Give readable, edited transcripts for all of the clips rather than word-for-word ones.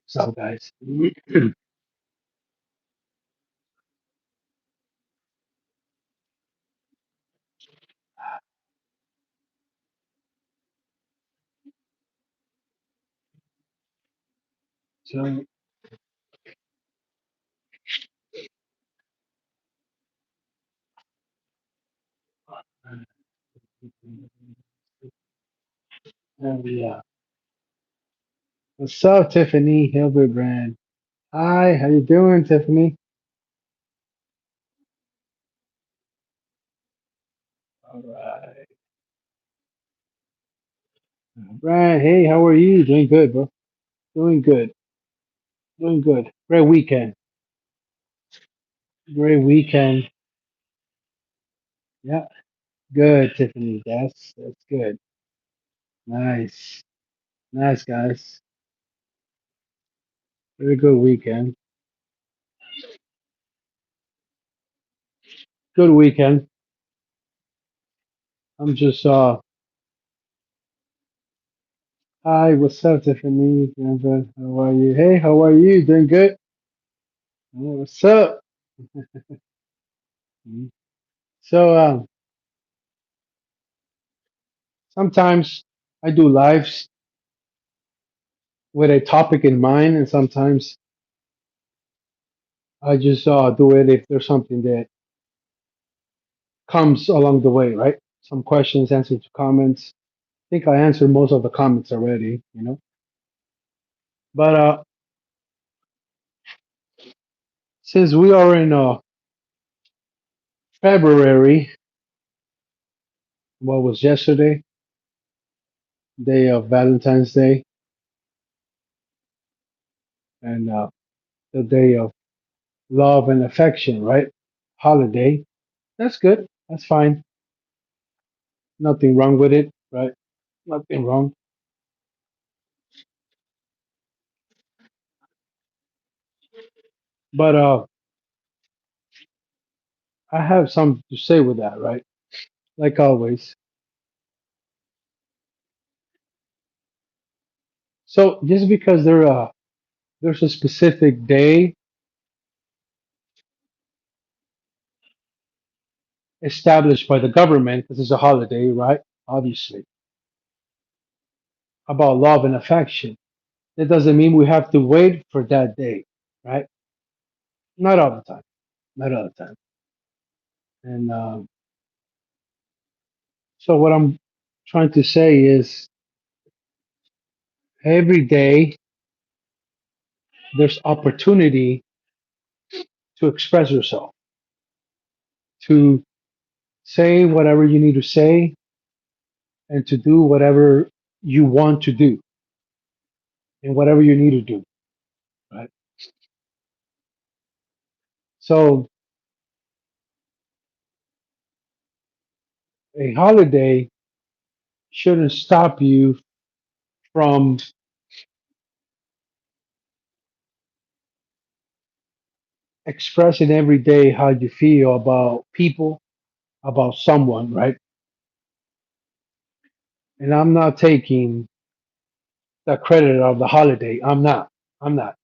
So, guys, so yeah. What's up, Tiffany Hildebrand? Hi, how you doing, Tiffany? All right. Brian, hey, how are you? Doing good, bro. Doing good. Doing good. Great weekend. Great weekend. Yeah, good, Tiffany. That's good. Nice. Nice, guys. Very good weekend. Good weekend. I'm just hi, what's up, Tiffany? Denver, how are you? Hey, how are you? Doing good? Oh, what's up? Mhm. So sometimes I do lives with a topic in mind, and sometimes I just do it if there's something that comes along the way, right? Some questions, answers to comments. I think I answered most of the comments already, you know. But since we are in February, what was yesterday, day of Valentine's Day, and the day of love and affection, right? Holiday. That's good. That's fine. Nothing wrong with it, right? Nothing wrong. But I have something to say with that, right? Like always. So just because there's a specific day established by the government, because it's a holiday, right? Obviously, about love and affection. That doesn't mean we have to wait for that day, right? Not all the time. Not all the time. And so what I'm trying to say is every day there's opportunity to express yourself, to say whatever you need to say, and to do whatever you want to do and whatever you need to do, right? So a holiday shouldn't stop you from expressing every day how you feel about people, about someone, right? And I'm not taking the credit of the holiday. I'm not. I'm not.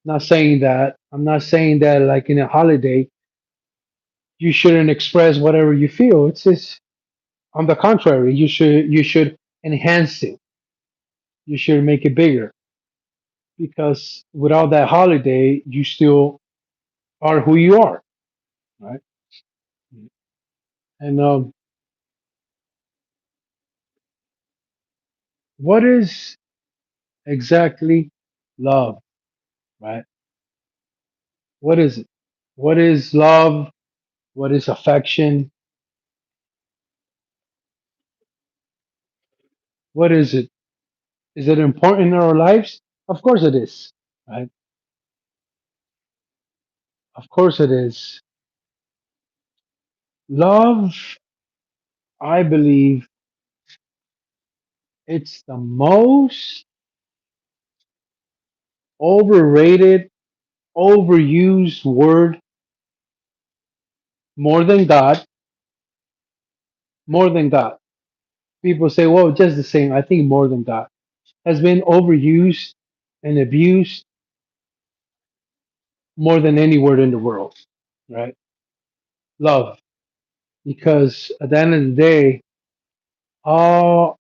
Not saying that. I'm not saying that like in a holiday you shouldn't express whatever you feel. It's just on the contrary, you should enhance it. You should make it bigger because without that holiday, you still are who you are, right? And what is exactly love, right? What is it? What is love? What is affection? What is it? Is it important in our lives? Of course it is, right? Of course it is. Love, I believe, it's the most overrated, overused word more than God, more than God. People say, well, just the same. I think more than God. has been overused and abused more than any word in the world, right? Love. Because at the end of the day, all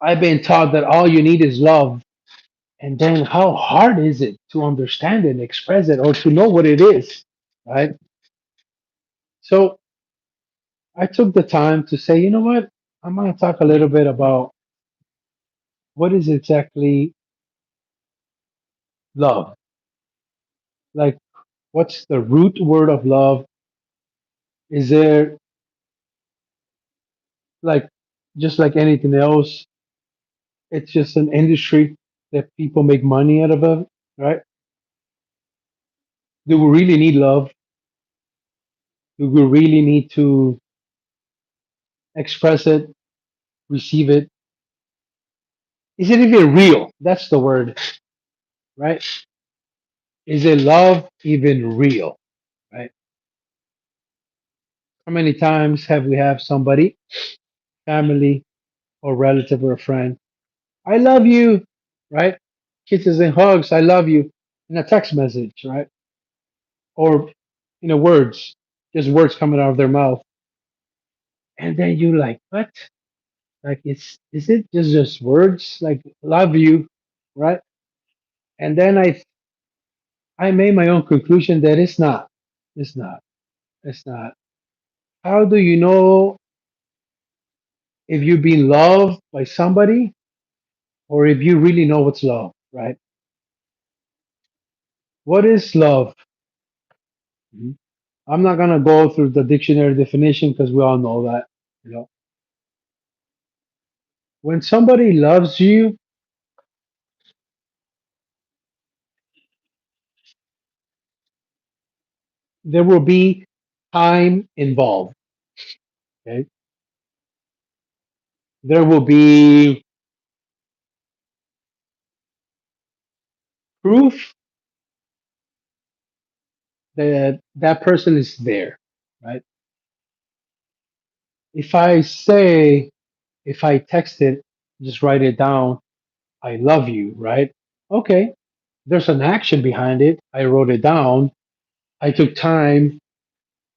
I've been taught that all you need is love. And then how hard is it to understand it and express it or to know what it is, right? So I took the time to say, you know what? I'm going to talk a little bit about what is exactly love. Like, what's the root word of love? Is there, like, just like anything else, it's just an industry that people make money out of it, right? Do we really need love? Do we really need to express it, receive it? Is it even real? That's the word, right? Is it love even real, right? How many times have we have somebody, family or relative or a friend, I love you, right? Kisses and hugs, I love you, in a text message, right? Or words, just words coming out of their mouth, and then you like, what? Like, is it just words? Like, love you, right? And then I made my own conclusion that it's not. It's not. It's not. How do you know if you've been loved by somebody or if you really know what's love, right? What is love? Mhm. I'm not gonna go through the dictionary definition because we all know that. You know, when somebody loves you, there will be time involved. Okay, there will be proof that that person is there, right? If I say, if I text it, just write it down. I love you, right? Okay, there's an action behind it. I wrote it down. I took time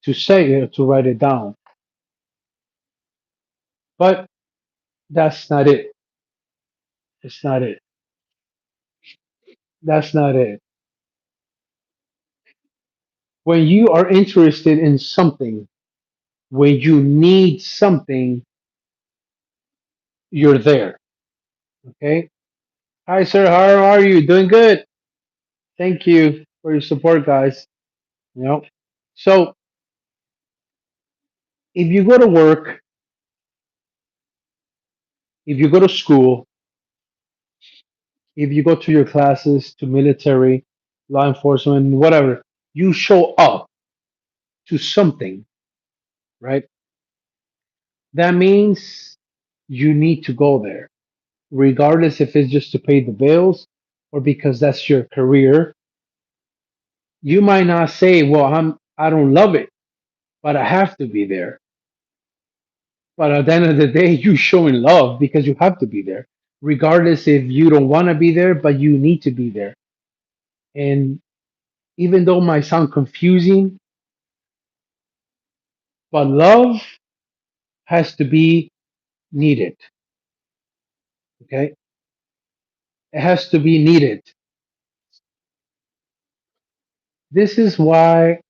to say it, to write it down. But that's not it. It's not it. That's not it. When you are interested in something, when you need something, you're there. Okay. Hi, sir. How are you? Doing good. Thank you for your support, guys. You know. So if you go to work, if you go to school, if you go to your classes, to military, law enforcement, whatever, you show up to something, right? That means you need to go there, regardless if it's just to pay the bills or because that's your career. You might not say, "Well, I don't love it, but I have to be there." But at the end of the day, you showing love because you have to be there, regardless if you don't want to be there, but you need to be there. And even though it might sound confusing, but love has to be needed. Okay, it has to be needed. This is why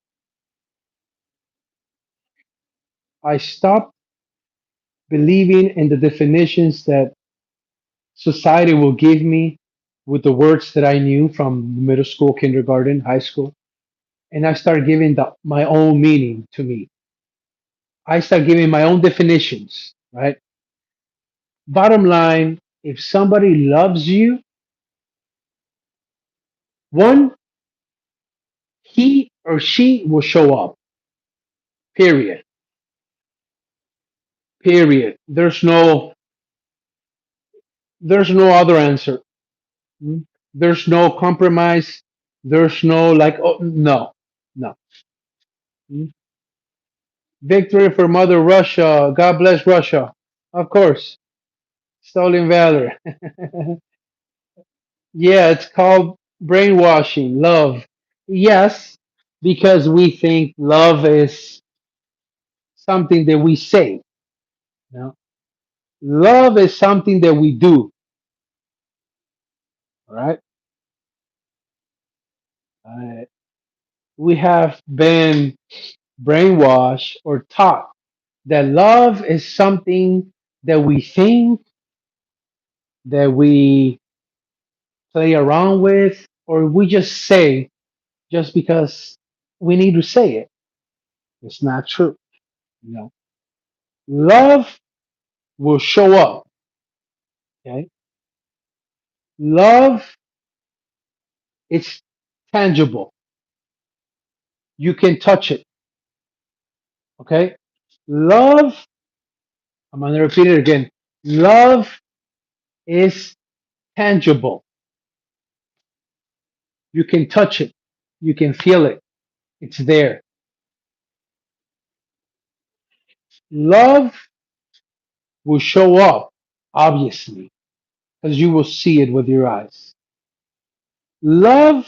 I stopped believing in the definitions that society will give me with the words that I knew from middle school, kindergarten, high school, and I start giving my own meaning to me. I start giving my own definitions, right? Bottom line, if somebody loves you, one, he or she will show up. Period. Period. There's no other answer. Mm. There's no compromise. There's no like, oh no, no. Mm. Victory for Mother Russia. God bless Russia. Of course. Stolen valor. Yeah, it's called brainwashing. Love. Yes, because we think love is something that we say. You know? Love is something that we do. All right. Uh, we have been brainwashed or taught that love is something that we think, that we play around with, or we just say just because we need to say it. It's not true. You know, love will show up. Okay, love it's tangible. You can touch it. Okay, love. I'm gonna repeat it again. Love is tangible. You can touch it. You can feel it. It's there. Love will show up, obviously, because you will see it with your eyes. Love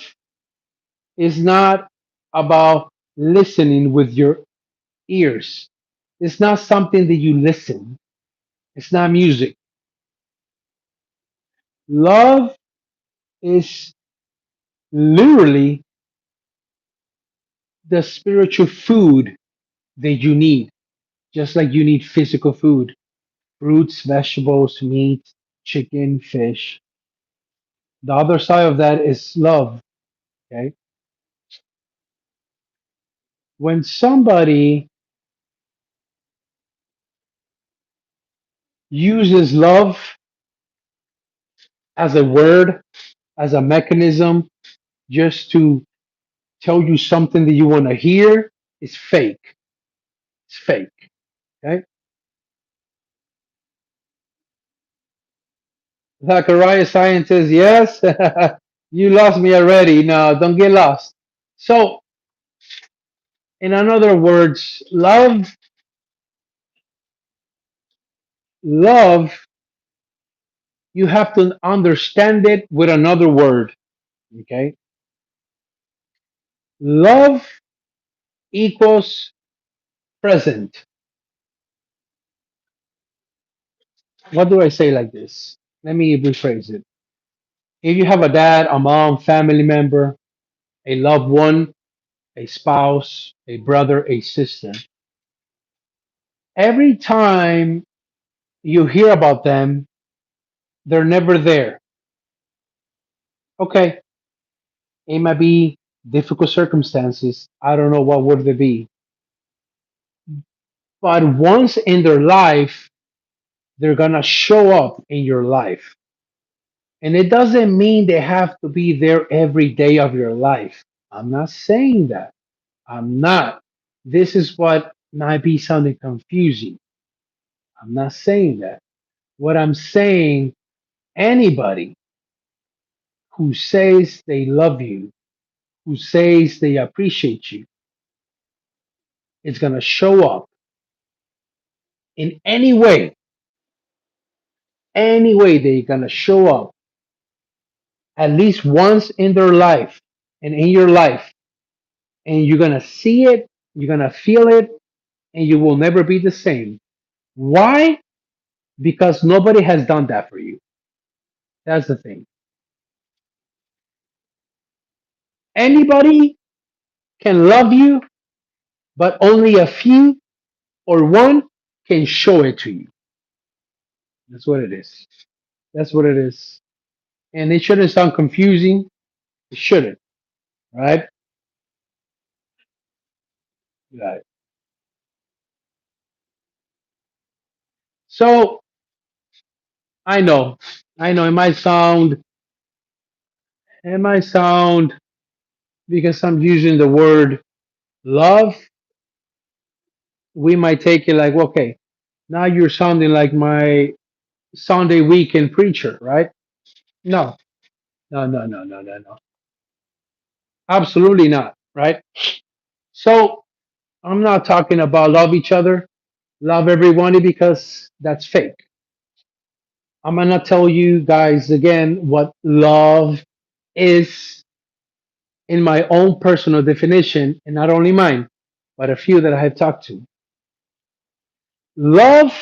is not about listening with your ears. It's not something that you listen. It's not music. Love is literally the spiritual food that you need, just like you need physical food, fruits, vegetables, meat, chicken, fish. The other side of that is love. Okay. When somebody uses love as a word, as a mechanism, just to tell you something that you want to hear, it's fake. It's fake. Okay. Zachariah scientist, yes. You lost me already. No, don't get lost. So, in other words, love, you have to understand it with another word. Okay. Love equals present. What do I say like this? Let me rephrase it. If you have a dad, a mom, family member, a loved one, a spouse, a brother, a sister, every time you hear about them, they're never there. Okay, it might be difficult circumstances. I don't know what would they be. But once in their life, they're gonna show up in your life. And it doesn't mean they have to be there every day of your life. I'm not saying that. I'm not. This is what might be sounding confusing. I'm not saying that. What I'm saying, anybody who says they love you, who says they appreciate you, is going to show up in any way they're going to show up at least once in their life and in your life. And you're going to see it, you're going to feel it, and you will never be the same. Why? Because nobody has done that for you. That's the thing. Anybody can love you, but only a few or one can show it to you. That's what it is. That's what it is. And it shouldn't sound confusing. It shouldn't, right? Right. So I know, I know it might sound because I'm using the word love, we might take it like, okay, now you're sounding like my Sunday weekend preacher, right? No, no, no, no, no, no, no. Absolutely not, right? So I'm not talking about love each other, love everybody because that's fake. I'm gonna tell you guys again what love is in my own personal definition, and not only mine, but a few that I have talked to. Love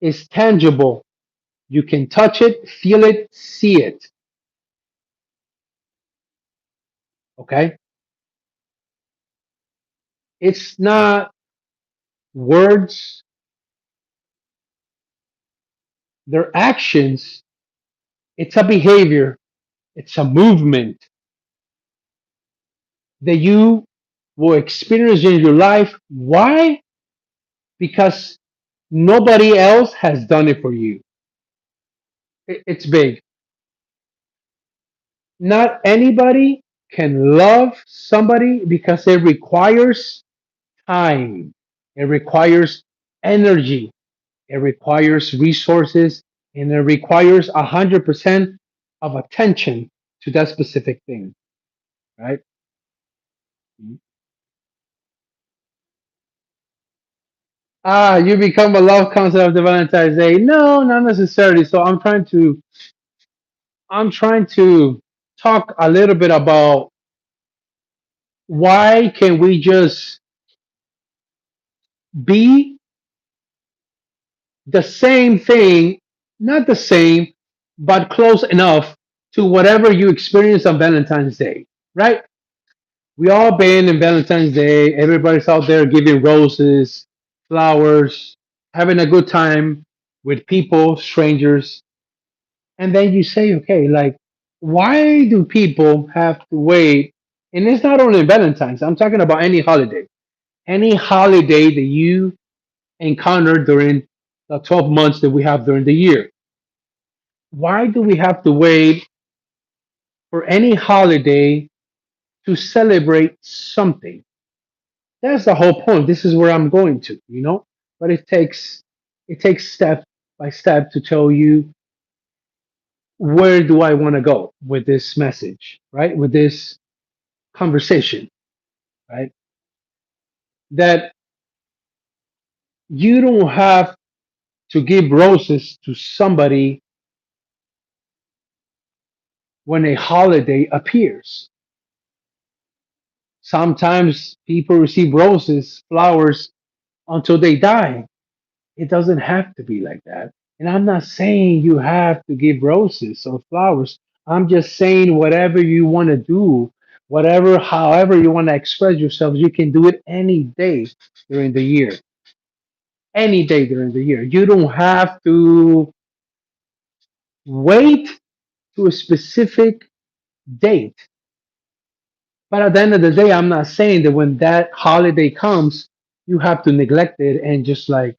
is tangible. You can touch it, feel it, see it. Okay? It's not words, they're actions. It's a behavior, it's a movement that you will experience in your life. Why? Because nobody else has done it for you. It's big. Not anybody can love somebody because it requires time, it requires energy, it requires resources, and it requires 100% of attention to that specific thing, right? Ah, you become a love concept of the Valentine's Day. No, not necessarily. So I'm trying to talk a little bit about why can we just be the same thing, not the same, but close enough to whatever you experience on Valentine's Day, right? We all been in Valentine's Day. Everybody's out there giving roses, flowers, having a good time with people, strangers. And then you say, okay, like, why do people have to wait? And it's not only Valentine's, I'm talking about any holiday that you encounter during the 12 months that we have during the year. Why do we have to wait for any holiday to celebrate something? That's the whole point. This is where I'm going to, But it takes step by step to tell you where do I want to go with this message, right? With this conversation, right? That you don't have to give roses to somebody when a holiday appears. Sometimes people receive roses, flowers until they die. It doesn't have to be like that. And I'm not saying you have to give roses or flowers. I'm just saying whatever you want to do, however you want to express yourself, you can do it any day during the year. Any day during the year. You don't have to wait to a specific date. But at the end of the day, I'm not saying that when that holiday comes, you have to neglect it and just like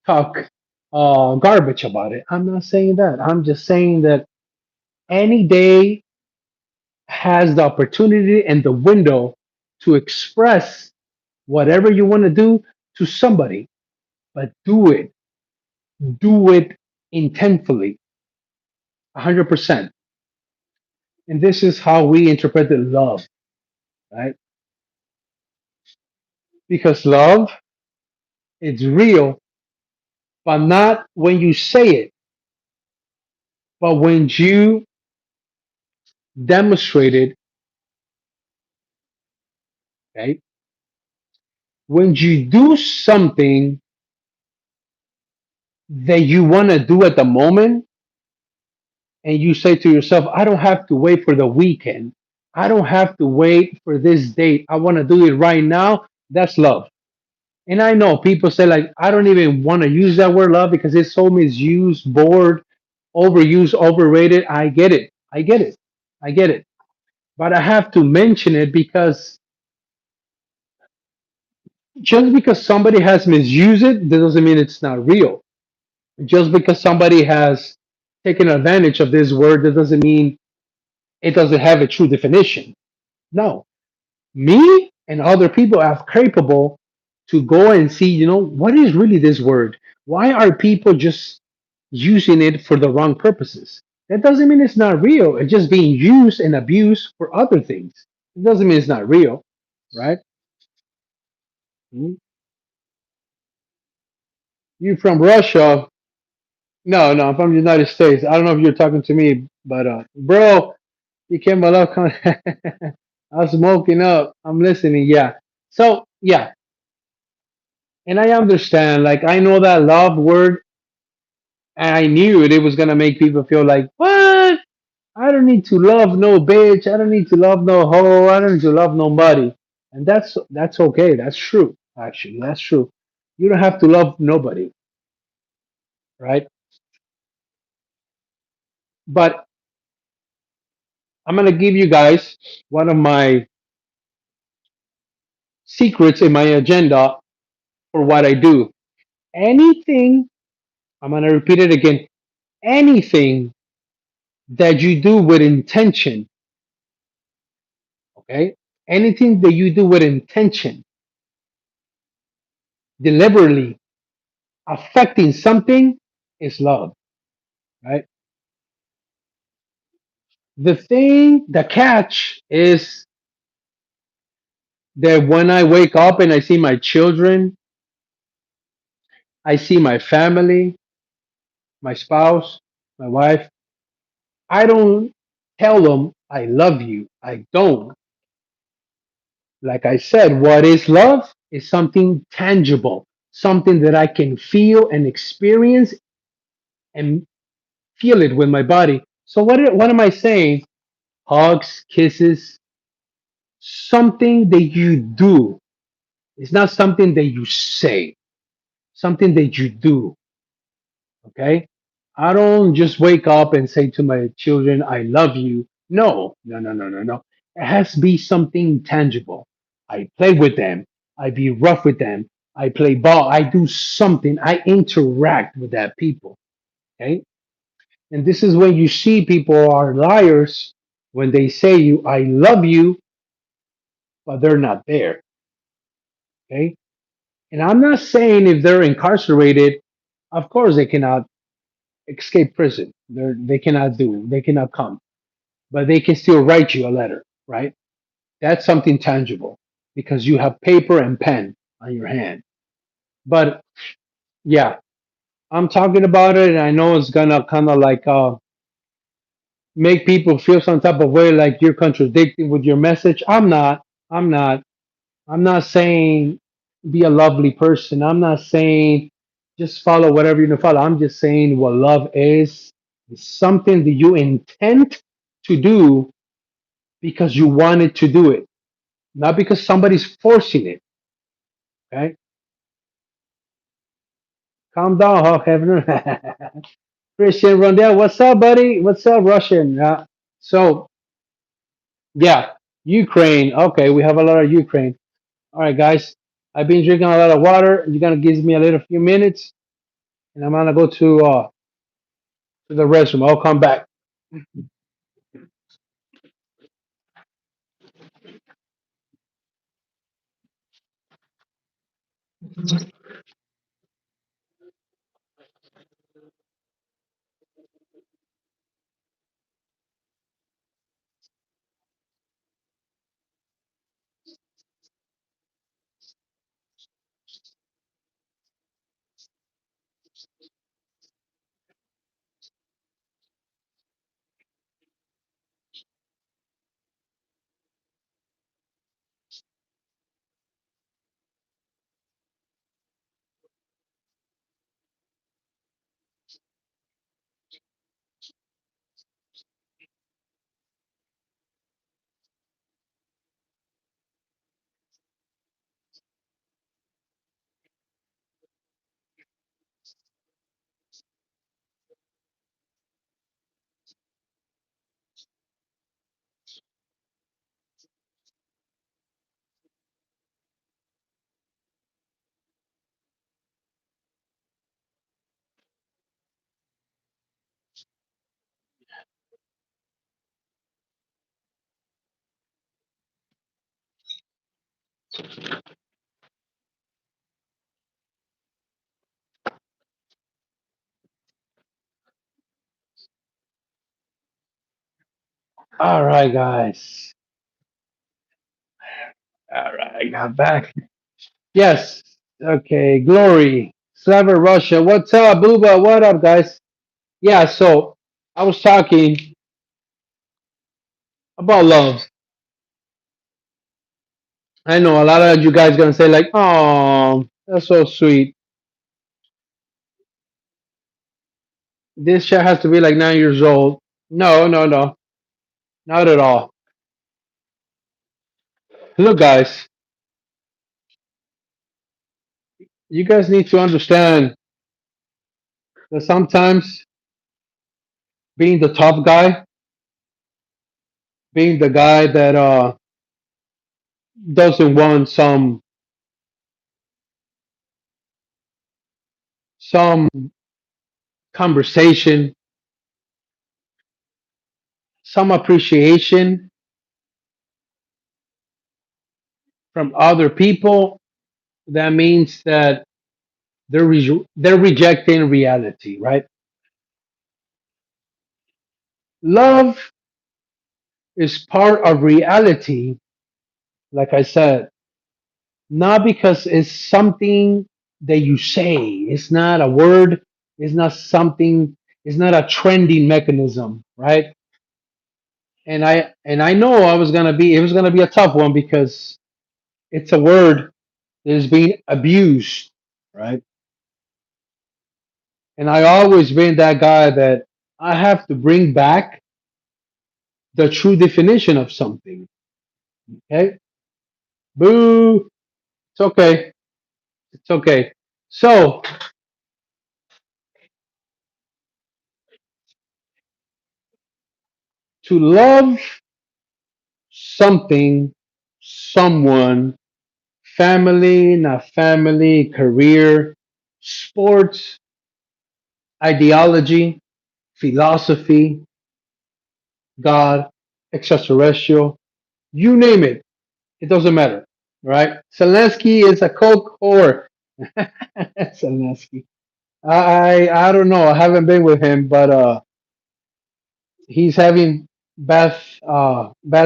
talk garbage about it. I'm not saying that. I'm just saying that any day has the opportunity and the window to express whatever you want to do to somebody, but do it intentfully, 100%. And this is how we interpret the love, right? Because love is real, but not when you say it, but when you demonstrate it, right? When you do something that you want to do at the moment, and you say to yourself, I don't have to wait for the weekend. I don't have to wait for this date. I want to do it right now. That's love. And I know people say, like, I don't even want to use that word love because it's so misused, bored, overused, overrated. I get it. I get it. I get it. But I have to mention it because just because somebody has misused it, that doesn't mean it's not real. Just because somebody has taken advantage of this word, that doesn't mean it doesn't have a true definition. No, me and other people are capable to go and see, what is really this word? Why are people just using it for the wrong purposes? That doesn't mean it's not real. It's just being used and abused for other things. It doesn't mean it's not real, right? Mhm. You from Russia. No, no, I'm from the United States. I don't know if you're talking to me, but bro, you came up. I'm smoking up. I'm listening. Yeah. So yeah, and I understand. Like I know that love word, and I knew it was gonna make people feel like what? I don't need to love no bitch. I don't need to love no hoe. I don't need to love nobody. And that's okay. That's true. Actually, that's true. You don't have to love nobody, right? But I'm gonna give you guys one of my secrets in my agenda for what I do. Anything, I'm going to repeat it again, anything that you do with intention, okay? Anything that you do with intention, deliberately affecting something is love, right? The catch is that when I wake up and I see my children, I see my family, my spouse, my wife, I don't tell them I love you. I don't. Like I said, what is love? Is something tangible, something that I can feel and experience and feel it with my body. So what am I saying? Hugs, kisses, something that you do. It's not something that you say, something that you do. Okay? I don't just wake up and say to my children, I love you. No, no, no, no, no, no. It has to be something tangible. I play with them. I be rough with them. I play ball. I do something. I interact with that people. Okay? And this is when you see people are liars when they say you, I love you, but they're not there. Okay? And I'm not saying if they're incarcerated, of course they cannot escape prison. They cannot do, they cannot come, but they can still write you a letter, right? That's something tangible because you have paper and pen on your hand. But yeah, I'm talking about it, and I know it's gonna kind of like make people feel some type of way, like you're contradicting with your message. I'm not. I'm not. I'm not saying be a lovely person. I'm not saying just follow whatever you follow. I'm just saying what love is something that you intend to do because you wanted to do it, not because somebody's forcing it. Okay, calm down, Hawk Heaven. Christian Rondell, what's up, buddy? What's up, Russian? So yeah, Ukraine. Okay, we have a lot of Ukraine. All right, guys. I've been drinking a lot of water. You're gonna give me a little few minutes, and I'm gonna go to the restroom. I'll come back. All right, guys. All right, I'm back. Yes. Okay. Glory. Slaver Russia. What's up, Booba? What up, guys? Yeah, so I was talking about love. I know a lot of you guys gonna say like, "Oh, that's so sweet." This shit has to be like 9 years old. No, no, no, not at all. Look, guys, you guys need to understand that sometimes being the tough guy, being the guy that doesn't want some conversation, some appreciation from other people, that means that they're rejecting reality, right? Love is part of reality, like I said, not because it's something that you say. It's not a word. It's not something. It's not a trending mechanism, right? And I know I was gonna be. It was gonna be a tough one because it's a word that is being abused, right? And I always been that guy that I have to bring back the true definition of something. Okay, boo. It's okay. It's okay. So to love something, someone, family, not family, career, sports, ideology, philosophy, God, extraterrestrial, you name it. It doesn't matter, right? Zelensky is a coke whore. Zelensky. I don't know. I haven't been with him, but he's having bad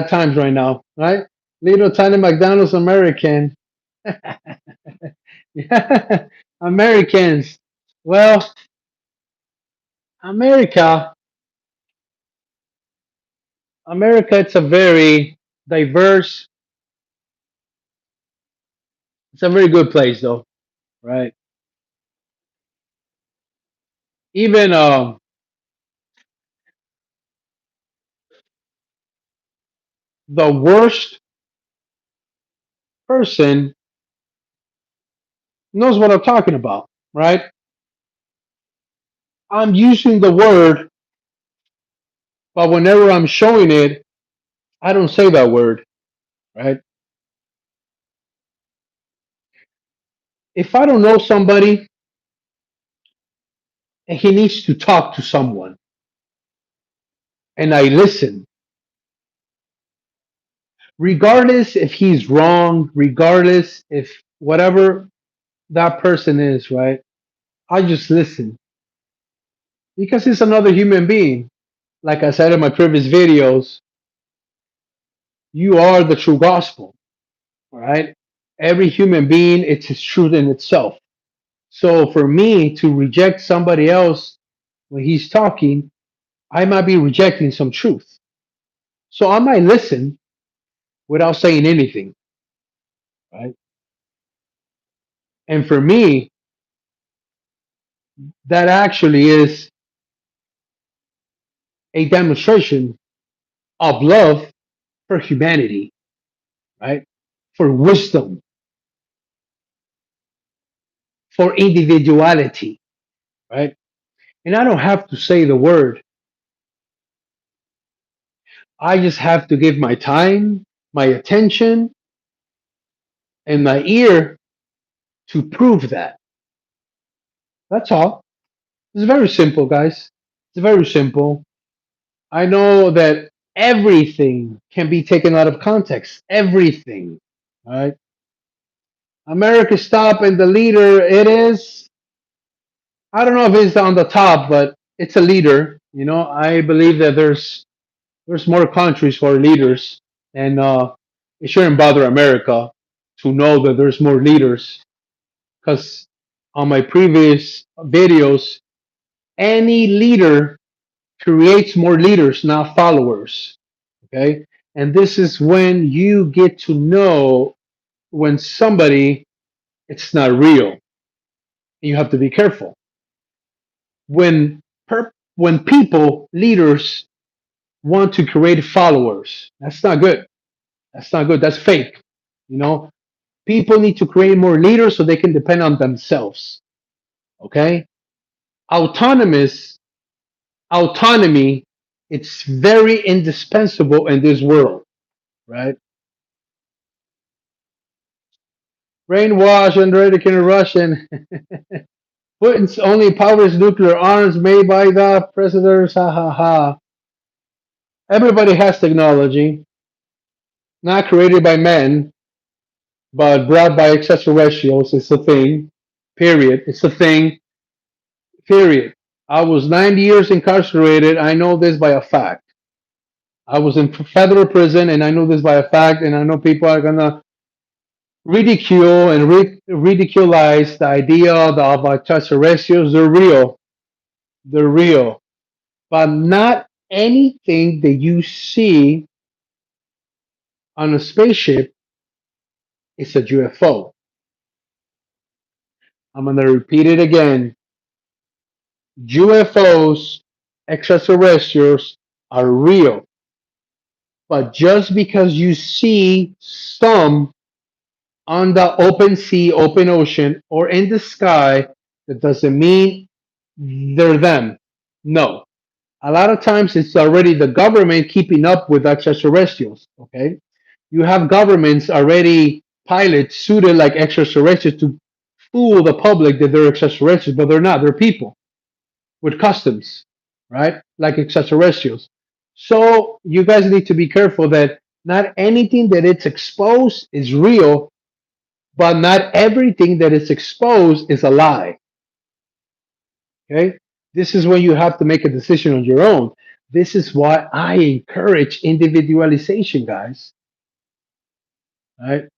times right now, right? Little tiny McDonald's American. Yeah, Americans. Well, America, America, it's a very diverse, it's a very good place though, right? Even the worst person knows what I'm talking about, right? I'm using the word, but whenever I'm showing it, I don't say that word, right? If I don't know somebody and he needs to talk to someone and I listen, regardless if he's wrong, regardless if whatever that person is, right? I just listen because he's another human being. Like I said in my previous videos, you are the true gospel, all right? Every human being, it's his truth in itself. So for me to reject somebody else when he's talking, I might be rejecting some truth. So I might listen without saying anything, right? And for me, that actually is a demonstration of love for humanity, right? For wisdom, for individuality, right? And I don't have to say the word. I just have to give my time, my attention, and my ear to prove that. That's all. It's very simple, guys. It's very simple. I know that everything can be taken out of context. Everything. All right. America stop and the leader, it is, I don't know if it's on the top, but it's a leader. You know, I believe that there's more countries for leaders, and it shouldn't bother America to know that there's more leaders. Because on my previous videos, Any leader creates more leaders, not followers. Okay. And this is when you get to know when somebody it's not real. You have to be careful. When people, leaders want to create followers, that's not good. That's not good. That's fake. You know, people need to create more leaders so they can depend on themselves. Okay. Autonomous autonomy, it's very indispensable in this world, right? Brainwash and American Russian. Putin's only powers nuclear arms made by the predators. Ha ha ha. Everybody has technology, not created by men, but brought by extraterrestrials. It's a thing. Period. It's a thing. Period. I was 90 years incarcerated. I know this by a fact. I was in federal prison, and I know this by a fact. And I know people are gonna ridicule and ridiculize the idea of extraterrestrials. They're real. They're real. But not anything that you see on a spaceship is a UFO. I'm going to repeat it again. UFOs, extraterrestrials, are real. But just because you see some on the open sea, open ocean, or in the sky, that doesn't mean they're them. No. A lot of times it's already the government keeping up with extraterrestrials. Okay. You have governments already pilots suited like extraterrestrials to fool the public that they're extraterrestrials, but they're not. They're people with customs, right? Like extraterrestrials. So you guys need to be careful that not anything that it's exposed is real, but not everything that is exposed is a lie. Okay. This is when you have to make a decision on your own. This is why I encourage individualization, guys. Right?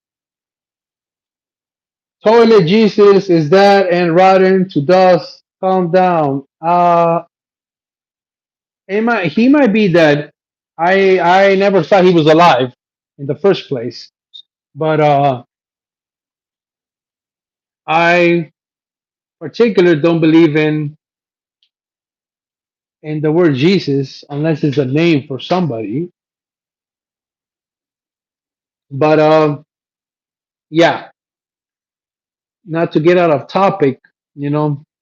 Toilet Jesus is that and rotten to dust. Calm down. He might be dead. I never thought he was alive in the first place. But I particularly don't believe in the word Jesus unless it's a name for somebody. But yeah, not to get out of topic,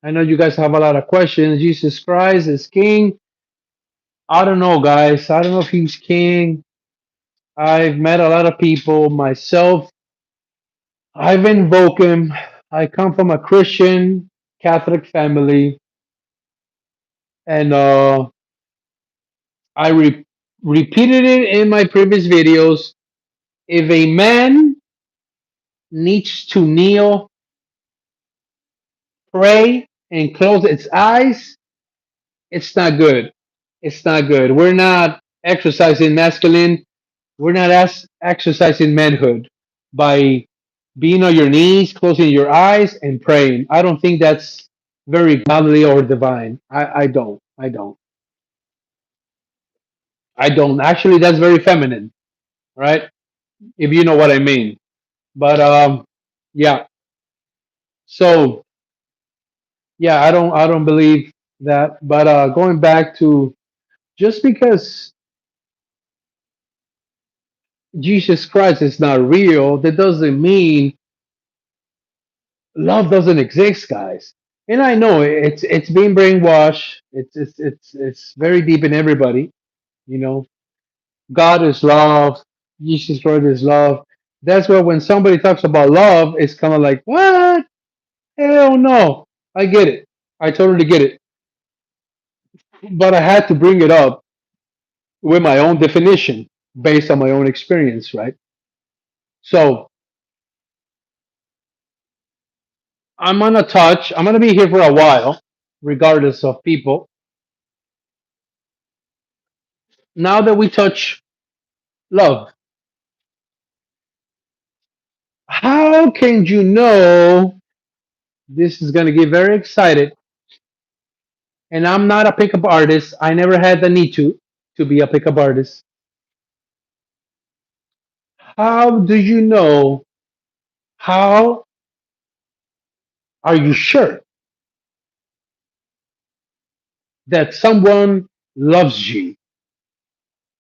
I know you guys have a lot of questions. Jesus Christ is king. I don't know, guys. I don't know if he's king. I've met a lot of people myself. I've invoked him. I come from a Christian Catholic family, and I repeated it in my previous videos. If a man needs to kneel, pray, and close its eyes, it's not good. It's not good. We're not exercising masculine. We're not exercising manhood by being on your knees, closing your eyes, and praying. I don't think that's very godly or divine. I don't. I don't. I don't. Actually, that's very feminine, right? If you know what I mean. But yeah. So yeah, I don't believe that. But going back to just because Jesus Christ is not real, that doesn't mean love doesn't exist, guys. And I know it's being brainwashed. It's very deep in everybody. You know, God is love. Jesus Christ is love. That's why when somebody talks about love, it's kind of like, what? Hell no. I get it. I totally get it. But I had to bring it up with my own definition based on my own experience, right? So I'm gonna be here for a while, regardless of people. Now that we touch love, how can you know this is gonna get very excited? and I'm not a pickup artist. I never had the need to be a pickup artist. How do you know? How are you sure that someone loves you?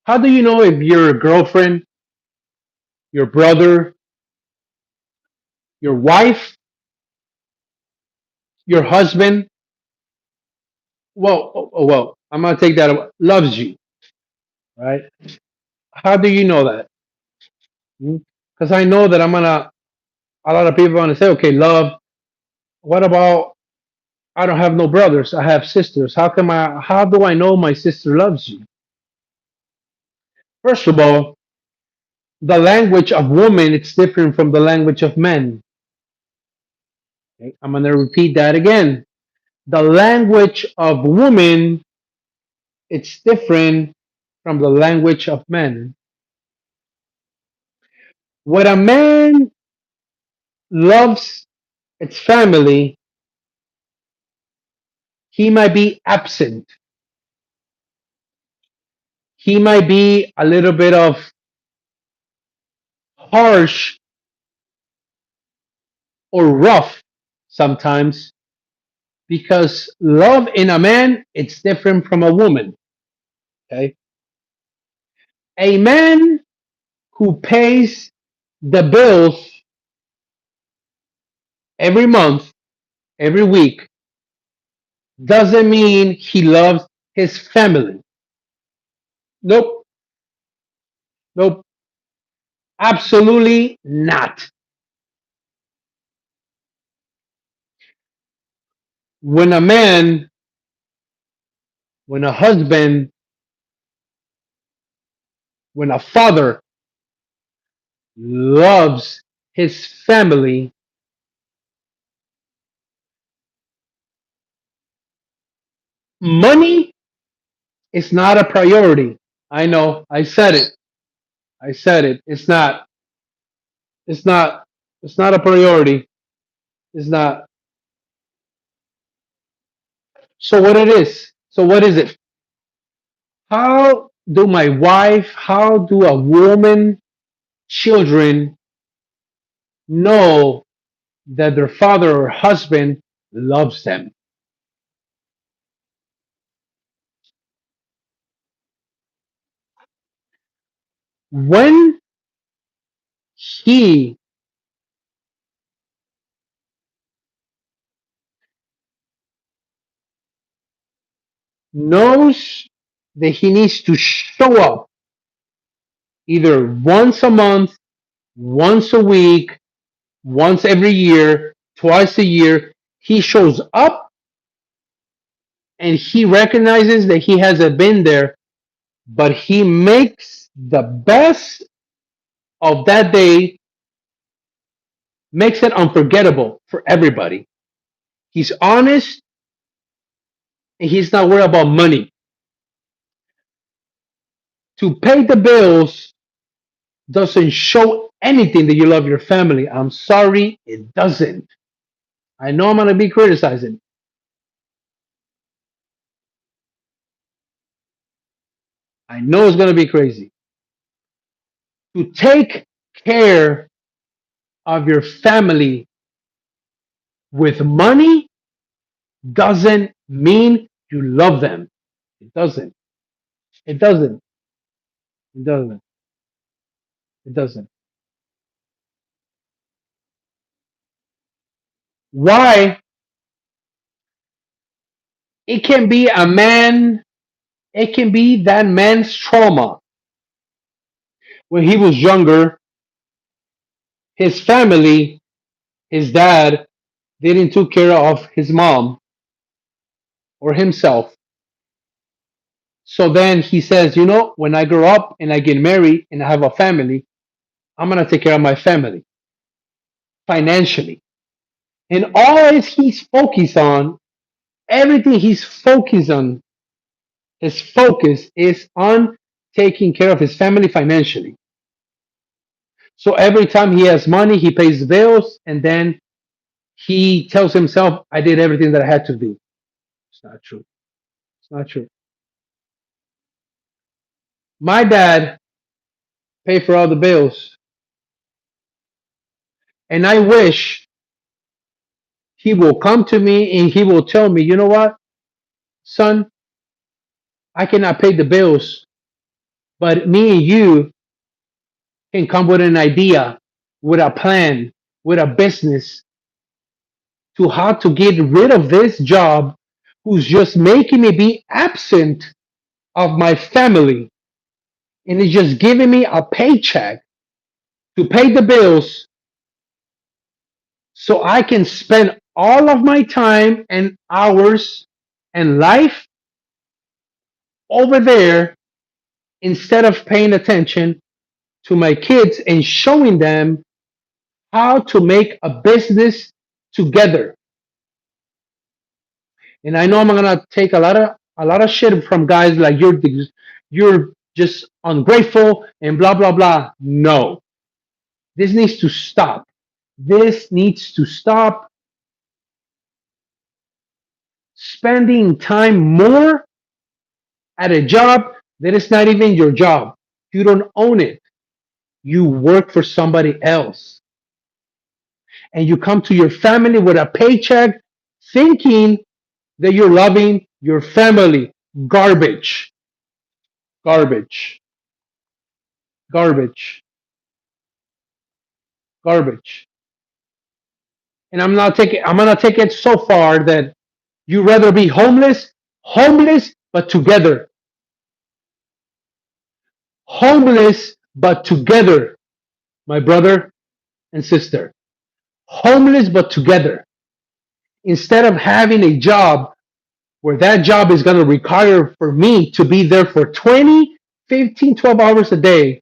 How do you know if your girlfriend, your brother, your wife, your husband, well, I'm gonna take that away, loves you, right? How do you know that? Because I know that a lot of people are gonna say, okay, love. What about I don't have no brothers. I have sisters. How do I know my sister loves you? First of all, the language of women it's different from the language of men. Okay? I'm going to repeat that again. The language of women it's different from the language of men. When a man loves its family, he might be absent. He might be a little bit of harsh or rough sometimes because love in a man it's different from a woman. Okay, a man who pays the bills every month, every week, doesn't mean he loves his family. Nope, nope, absolutely not. When a man, when a husband, when a father loves his family, money is not a priority. I know, I said it. I said it. It's not, it's not a priority. It's not. So what it is? So what is it? How do a woman, children know that their father or husband loves them? When he knows that he needs to show up either once a month, once a week, once every year, twice a year, he shows up and he recognizes that he hasn't been there, but he makes the best of that day, makes it unforgettable for everybody. He's honest and he's not worried about money. To pay the bills doesn't show anything that you love your family. I'm sorry, it doesn't. I know I'm going to be criticizing. I know it's going to be crazy. To take care of your family with money doesn't mean you love them. It doesn't. It doesn't. It doesn't. It doesn't. Why? It can be a man, it can be that man's trauma. When he was younger, his family, his dad, didn't took care of his mom or himself. So then he says, when I grow up and I get married and I have a family, I'm gonna take care of my family financially. And all he's focused on, everything he's focused on, his focus is on taking care of his family financially. So every time he has money, he pays the bills, and then he tells himself, I did everything that I had to do. It's not true. It's not true. My dad paid for all the bills, and I wish he will come to me and he will tell me, you know what, son, I cannot pay the bills, but me and you can come with an idea, with a plan, with a business to how to get rid of this job who's just making me be absent of my family and is just giving me a paycheck to pay the bills so I can spend all of my time and hours and life over there instead of paying attention to my kids and showing them how to make a business together. And I know I'm gonna take a lot of shit from guys like you're just ungrateful and blah blah blah. No, this needs to stop. This needs to stop. Spending time more at a job that is not even your job. You don't own it. You work for somebody else. And you come to your family with a paycheck thinking that you're loving your family. Garbage. Garbage. Garbage. Garbage. And I'm gonna take it so far that you rather be homeless but together. Homeless but together, my brother and sister. Homeless but together. Instead of having a job where that job is going to require for me to be there for 20, 15, 12 hours a day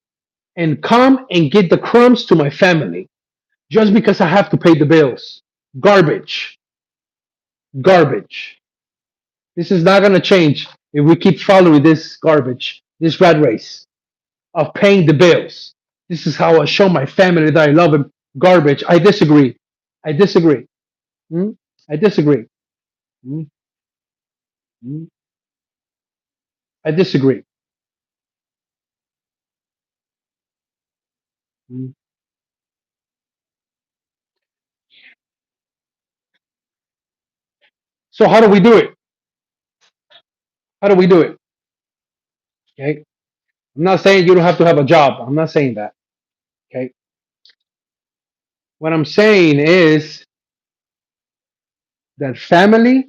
and come and get the crumbs to my family just because I have to pay the bills. Garbage. Garbage. This is not going to change if we keep following this garbage, this rat race of paying the bills. This is how I show my family that I love them. Garbage. I disagree. I disagree. Hmm? I disagree. Hmm? Hmm? I disagree. Hmm? So how do we do it? How do we do it? Okay. I'm not saying you don't have to have a job. I'm not saying that. Okay. What I'm saying is that family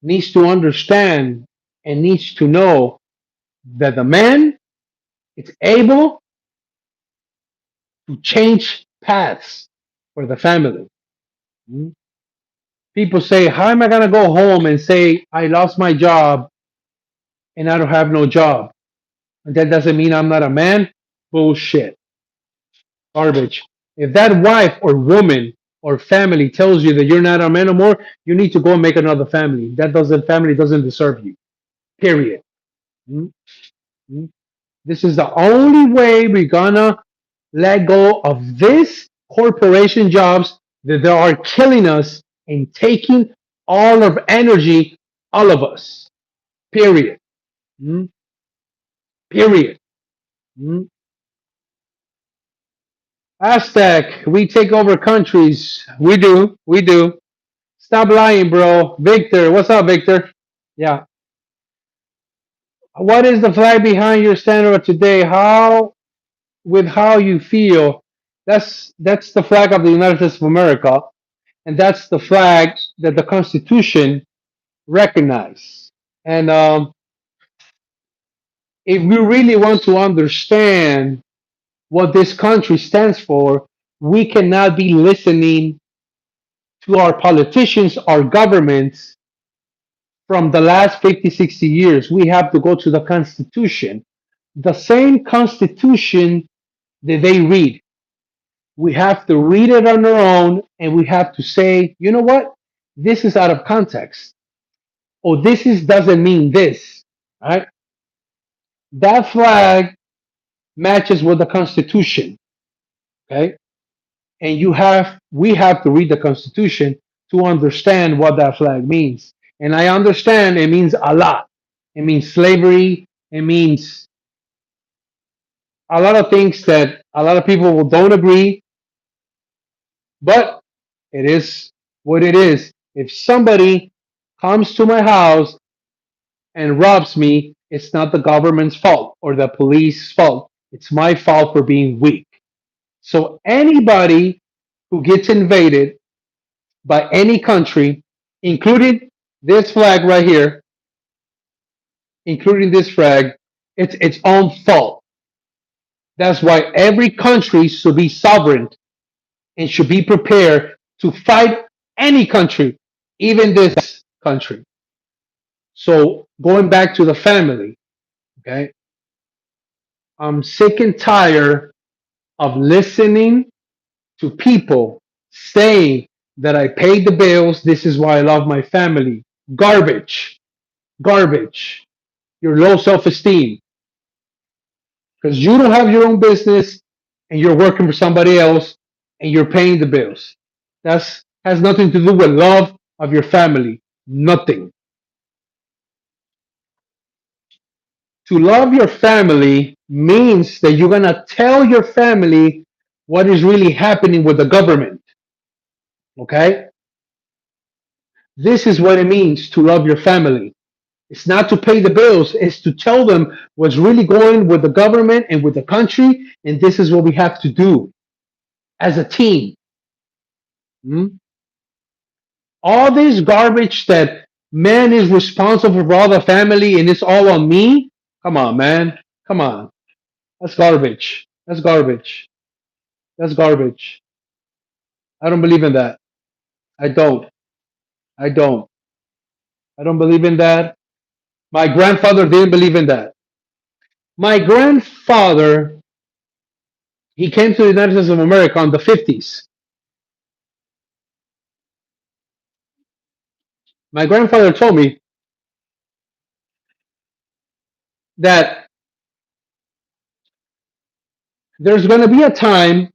needs to understand and needs to know that the man is able to change paths for the family. Mm. People say, how am I going to go home and say, I lost my job and I don't have no job? And that doesn't mean I'm not a man? Bullshit. Garbage. If that wife or woman or family tells you that you're not a man no more, you need to go and make another family. That doesn't family doesn't deserve you. Period. Mm, mm. This is the only way we're gonna let go of this corporation jobs that they are killing us and taking all of energy, all of us. Period. Mm, period. Mm. Aztec, we take over countries. We do. We do. Stop lying, bro. Victor, what's up, Victor? Yeah. What is the flag behind your standard today? How you feel? That's the flag of the United States of America, and that's the flag that the Constitution recognizes. And if we really want to understand what this country stands for, we cannot be listening to our politicians, our governments from the last 50, 60 years. We have to go to the Constitution, the same Constitution that they read. We have to read it on our own and we have to say, you know what? This is out of context. Or this is doesn't mean this. Right? That flag matches with the Constitution. Okay. And we have to read the Constitution to understand what that flag means. And I understand it means a lot. It means slavery. It means a lot of things that a lot of people don't agree, but it is what it is. If somebody comes to my house and robs me, it's not the government's fault or the police's fault. It's my fault for being weak. So anybody who gets invaded by any country, including this flag right here, including this flag, it's its own fault. That's why every country should be sovereign and should be prepared to fight any country, even this country. So going back to the family, okay, I'm sick and tired of listening to people saying that I paid the bills. This is why I love my family. Garbage, garbage. Your low self esteem because you don't have your own business and you're working for somebody else and you're paying the bills. That's has nothing to do with love of your family. Nothing. To love your family means that you're gonna tell your family what is really happening with the government. Okay? This is what it means to love your family. It's not to pay the bills, it's to tell them what's really going with the government and with the country, and this is what we have to do as a team. Hmm? All this garbage that man is responsible for all the family and it's all on me. Come on, man. Come on. That's garbage. That's garbage. That's garbage. I don't believe in that. I don't. I don't. I don't believe in that. My grandfather didn't believe in that. My grandfather, he came to the United States of America in the 50s. My grandfather told me that there's going to be a time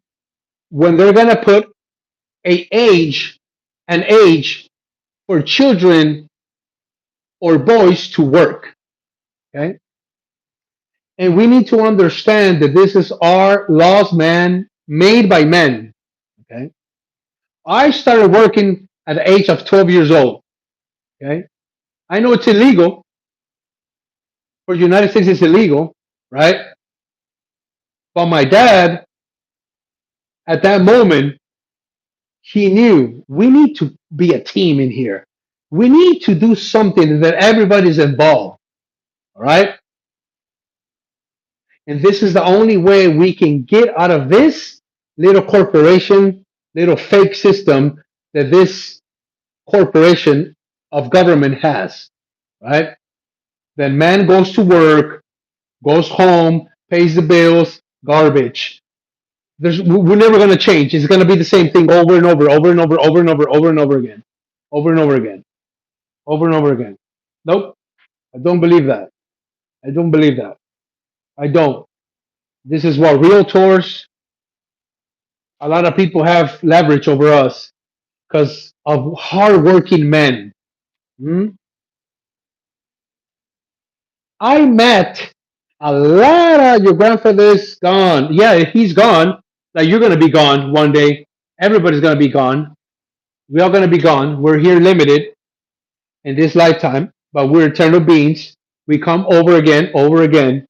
when they're going to put a age, an age for children or boys to work. Okay. And we need to understand that this is our laws, man, made by men. Okay. I started working at the age of 12 years old. Okay. I know it's illegal for the United States, it's illegal, right? But my dad, at that moment, he knew we need to be a team in here. We need to do something that everybody's involved. All right. And this is the only way we can get out of this little corporation, little fake system that this corporation of government has, right? Then man goes to work, goes home, pays the bills, garbage. We're never going to change. It's going to be the same thing over and over, over and over, over and over, over and over again, over and over again, over and over again. Nope, I don't believe that. I don't believe that. I don't. This is what realtors, a lot of people have leverage over us because of hardworking men. Hmm? I met a lot of your grandfather's gone. Yeah, he's gone. Like you're gonna be gone one day. Everybody's gonna be gone. We are gonna be gone. We're here limited in this lifetime, but we're eternal beings. We come over again, over again.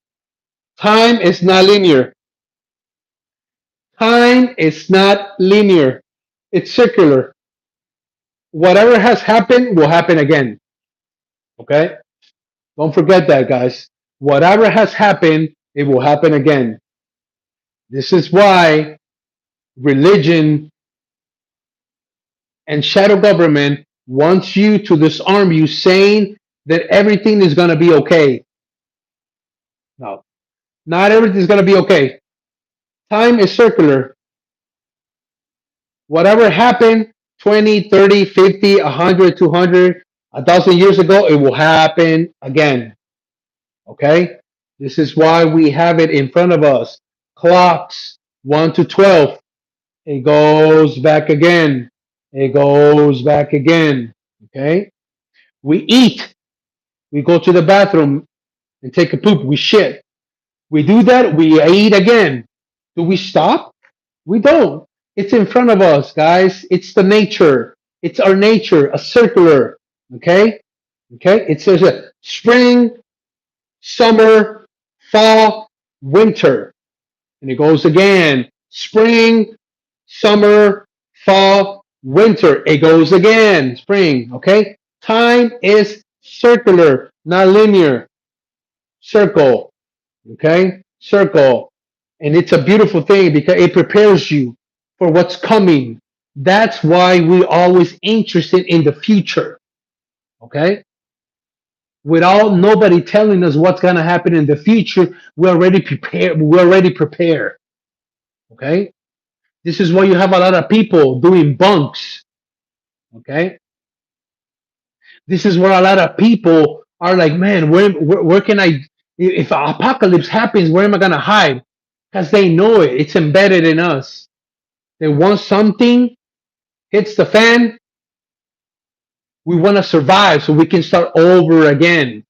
Time is not linear. Time is not linear. It's circular. Whatever has happened will happen again. Okay? Don't forget that, guys. Whatever has happened, it will happen again. This is why religion and shadow government wants you to disarm you, saying that everything is going to be okay. No, not everything is going to be okay. Time is circular. Whatever happened 20, 30, 50, 100, 200, 1,000 years ago, it will happen again. Okay? This is why we have it in front of us. Clocks 1 to 12. It goes back again. It goes back again. Okay? We eat. We go to the bathroom and take a poop. We shit. We do that. We eat again. Do we stop? We don't. It's in front of us, guys. It's the nature. It's our nature, a circular. Okay? Okay? It says spring, summer, fall, winter. And it goes again. Spring, summer, fall, winter. It goes again. Spring. Okay? Time is circular, not linear. Circle. Okay? Circle. And it's a beautiful thing because it prepares you for what's coming. That's why we always interested in the future. Okay? Without nobody telling us what's gonna happen in the future, we're already prepared. We're already prepared. Okay? This is why you have a lot of people doing bunks. Okay? This is where a lot of people are like, man, where can I if apocalypse happens, where am I gonna hide? Because they know it. It's embedded in us. They want something hits the fan, we want to survive so we can start over again.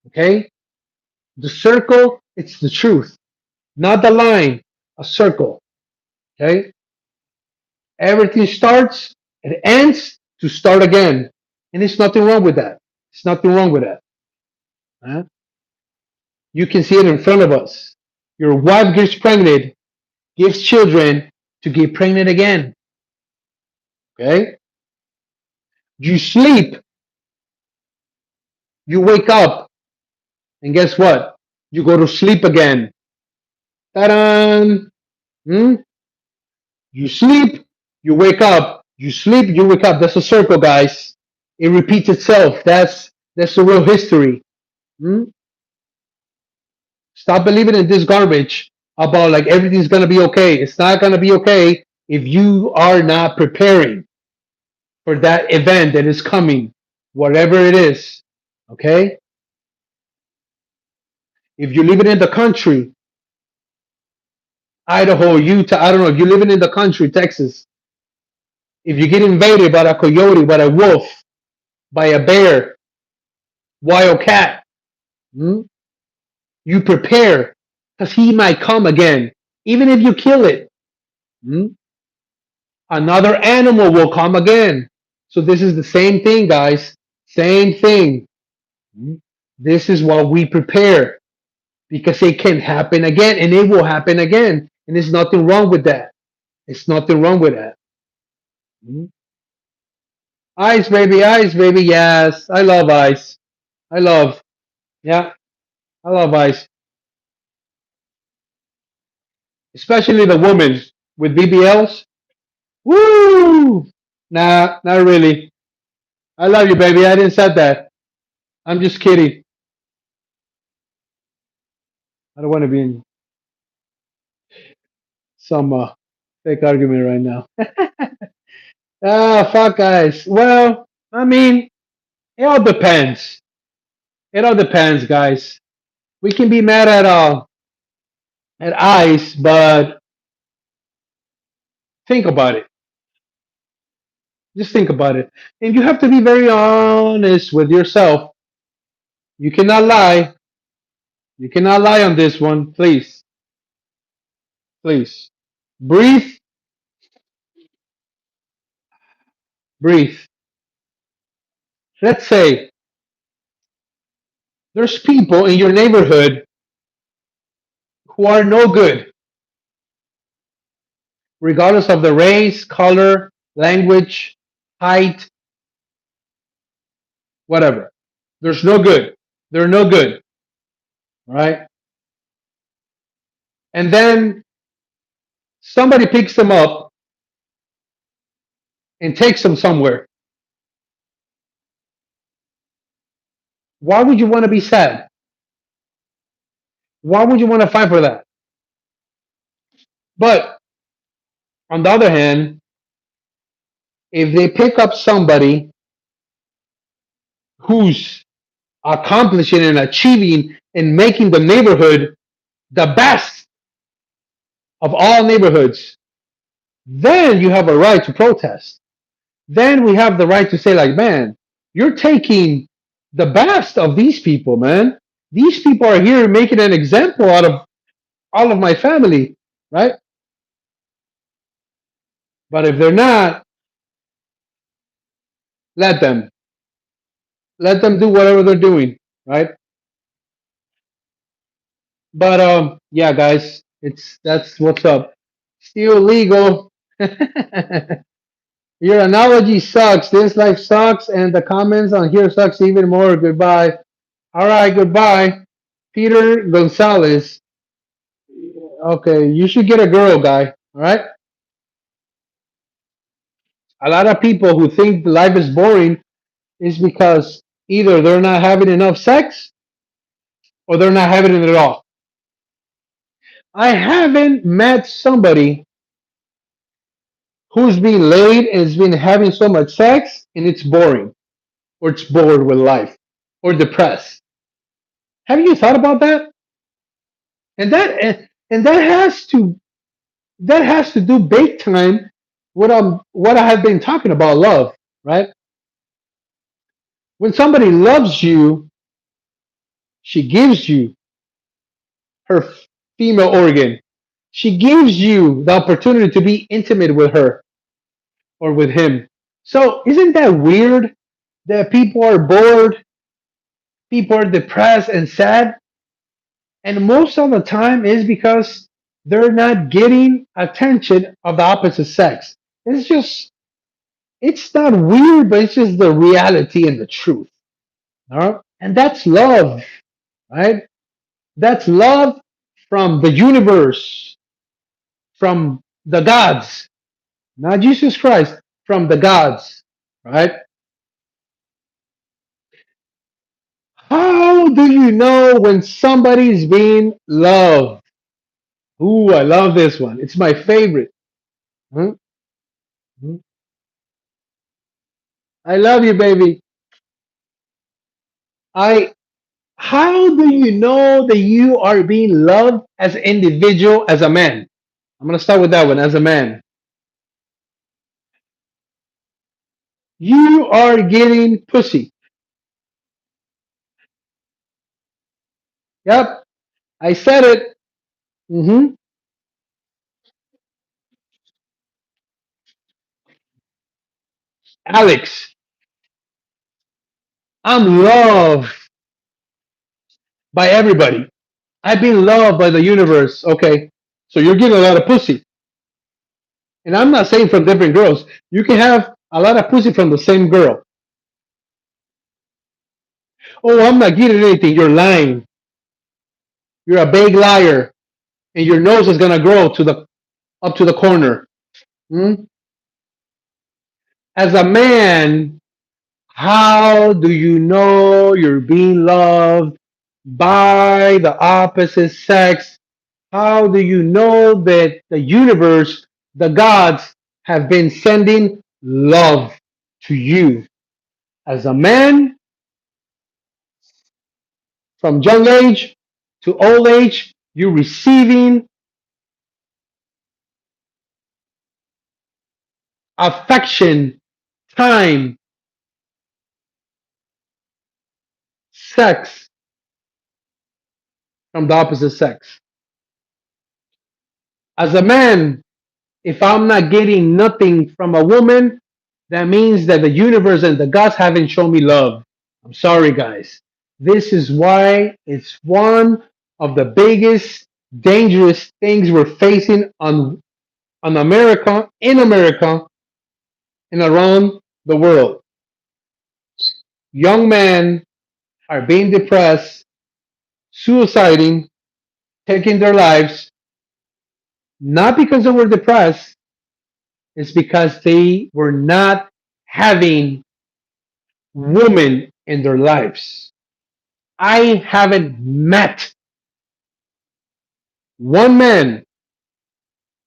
Okay? The circle, it's the truth, not the line, a circle. Okay? Everything starts, it ends to start again. And there's nothing wrong with that. There's nothing wrong with that. Huh? You can see it in front of us. Your wife gets pregnant, gives children to get pregnant again. Okay? You sleep, you wake up, and guess what? You go to sleep again. Ta-da! Hmm? You sleep, you wake up. You sleep, you wake up. That's a circle, guys. It repeats itself. That's the real history. Hmm? Stop believing in this garbage about like everything's gonna be okay. It's not gonna be okay if you are not preparing for that event that is coming, whatever it is. Okay? If you're living in the country, Idaho, Utah, I don't know, if you're living in the country, Texas, if you get invaded by a coyote, by a wolf, by a bear, wild cat, hmm, you prepare because he might come again. Even if you kill it, hmm, another animal will come again. So this is the same thing, guys. Same thing. Hmm. This is what we prepare because it can happen again and it will happen again. And there's nothing wrong with that. It's nothing wrong with that. Hmm. Ice, baby, ice, baby. Yes, I love ice. I love, yeah, I love ice. Especially the women with BBLs. Woo! Nah, not really. I love you, baby. I didn't say that. I'm just kidding. I don't want to be in some fake argument right now. Ah, fuck, guys. Well, I mean, it all depends. It all depends, guys. We can be mad at ICE, but think about it. Just think about it, and you have to be very honest with yourself. You cannot lie. You cannot lie on this one, please. Please breathe. Breathe. Let's say there's people in your neighborhood who are no good, regardless of the race, color, language, height, whatever. There's no good. They're no good, right? And then somebody picks them up and takes them somewhere. Why would you want to be sad? Why would you want to fight for that? But on the other hand, if they pick up somebody who's accomplishing and achieving and making the neighborhood the best of all neighborhoods, then you have a right to protest. Then we have the right to say, like, man, You're taking the best of these people, man. These people are here making an example out of all of my family, right? But if they're not, let them. Let them do whatever they're doing, right? But yeah, guys, that's what's up. Still legal. Your analogy sucks. This life sucks, and the comments on here sucks even more. Goodbye. All right, goodbye. Peter Gonzalez. Okay, you should get a girl, guy. All right. A lot of people who think life is boring is because either they're not having enough sex or they're not having it at all. I haven't met somebody who's been laid and has been having so much sex and it's boring or it's bored with life or depressed. Have you thought about that? And that has to do big time what I have been talking about love, right? When somebody loves you, she gives you her female organ. She gives you the opportunity to be intimate with her or with him. So isn't that weird that people are bored, people are depressed and sad, and most of the time is because they're not getting attention of the opposite sex. It's just it's not weird, but it's just the reality and the truth. All right? And that's love, right? That's love from the universe, from the gods, not Jesus Christ, from the gods, right? How do you know when somebody's being loved? Ooh, I love this one. It's my favorite. Hmm? Hmm? I love you, baby. I. How do you know that you are being loved as an individual, as a man? I'm gonna start with that one. As a man, you are getting pussy. Yep, I said it. Hmm. Alex, I'm loved by everybody. I've been loved by the universe. Okay, so you're getting a lot of pussy, and I'm not saying from different girls. You can have a lot of pussy from the same girl. Oh, I'm not getting anything. You're lying. You're a big liar, and your nose is gonna grow to the up to the corner. Hmm? As a man, how do you know you're being loved by the opposite sex? How do you know that the universe, the gods, have been sending love to you? As a man, from young age to old age, you're receiving affection, time, sex from the opposite sex. As a man, if I'm not getting nothing from a woman, that means that the universe and the gods haven't shown me love. I'm sorry, guys. This is why it's one of the biggest dangerous things we're facing on America, in America, and around the world. Young men are being depressed, suiciding, taking their lives, not because they were depressed, it's because they were not having women in their lives. I haven't met one man,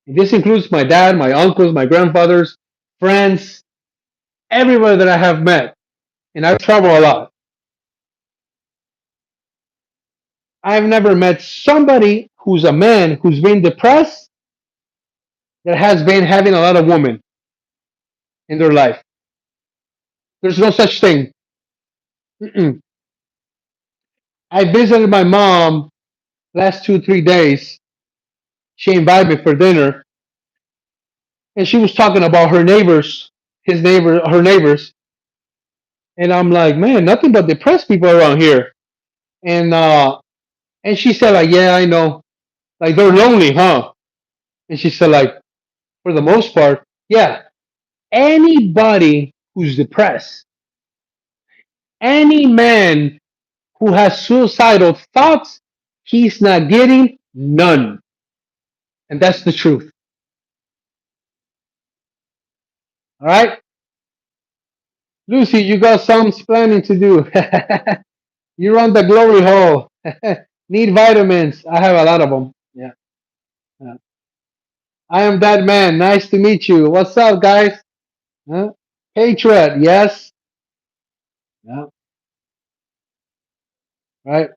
and this includes my dad, my uncles, my grandfathers, friends, everybody that I have met, and I travel a lot. I've never met somebody who's a man who's been depressed that has been having a lot of women in their life. There's no such thing. Mm-mm. I visited my mom last 2 3 days. She invited me for dinner, and she was talking about her neighbors, her neighbors, and I'm like, man, nothing but depressed people around here. And and she said like, yeah, I know, like they're lonely, huh? And she said like, for the most part, yeah. Anybody who's depressed, any man who has suicidal thoughts, he's not getting none, and that's the truth. All right, Lucy, you got some planning to do. You're on the glory hole. Need vitamins. I have a lot of them. Yeah. Yeah. I am that man. Nice to meet you. What's up, guys? Huh? Patriot. Yes. Yeah. Right.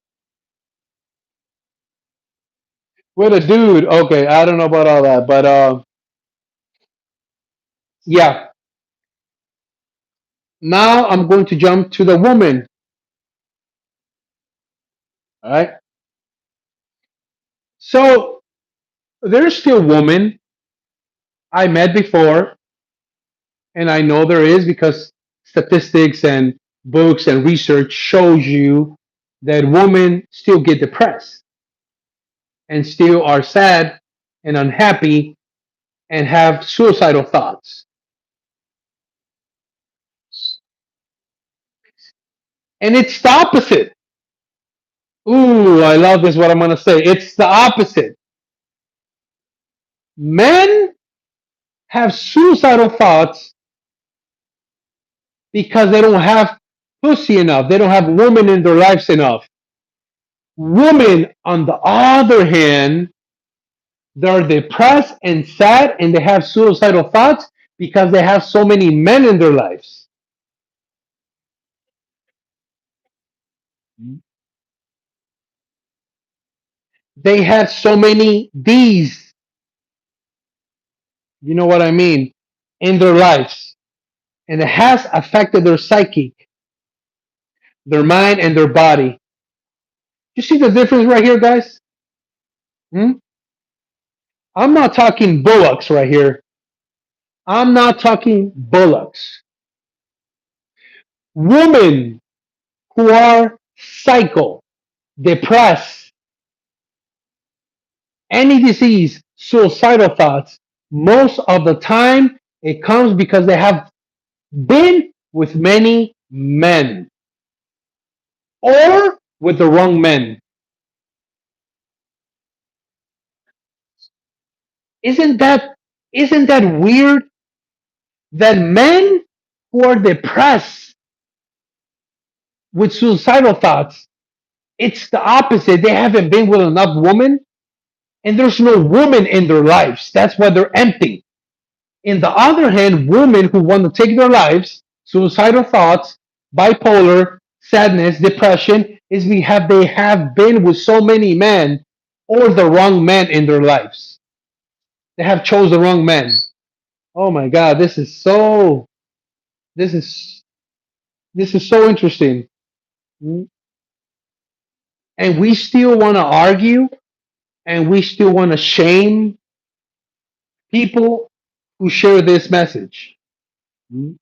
With a dude. Okay. I don't know about all that, but yeah. Now I'm going to jump to the woman. All right. So there's still women I met before, and I know there is because statistics and books and research shows you that women still get depressed and still are sad and unhappy and have suicidal thoughts. And it's the opposite. Ooh, I love this. What I'm going to say. It's the opposite. Men have suicidal thoughts because they don't have pussy enough. They don't have women in their lives enough. Women, on the other hand, they're depressed and sad and they have suicidal thoughts because they have so many men in their lives. They had so many D's, you know what I mean, in their lives. And it has affected their psyche, their mind, and their body. You see the difference right here, guys? Hmm? I'm not talking bullocks right here. I'm not talking bullocks. Women who are psycho, depressed, any disease, suicidal thoughts, most of the time it comes because they have been with many men or with the wrong men. Isn't that isn't that weird that men who are depressed with suicidal thoughts, it's the opposite. They haven't been with enough women and there's no woman in their lives. That's why they're empty. In the other hand, women who want to take their lives, suicidal thoughts, bipolar, sadness, depression, is they have been with so many men or the wrong men in their lives. They have chose the wrong men. Oh my God, this is this is so interesting. Mm. And we still want to argue and we still want to shame people who share this message. Mm.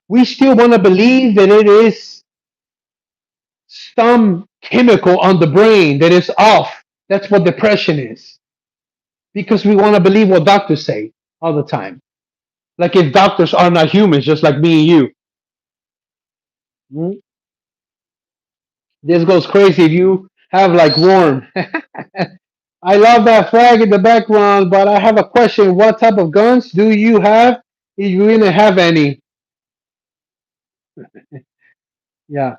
We still want to believe that it is some chemical on the brain that is off. That's what depression is. Because we want to believe what doctors say all the time. Like if doctors are not humans, just like me and you. Mm. This goes crazy if you have like warm. I love that flag in the background, but I have a question. What type of guns do you have? If you even have any? Yeah.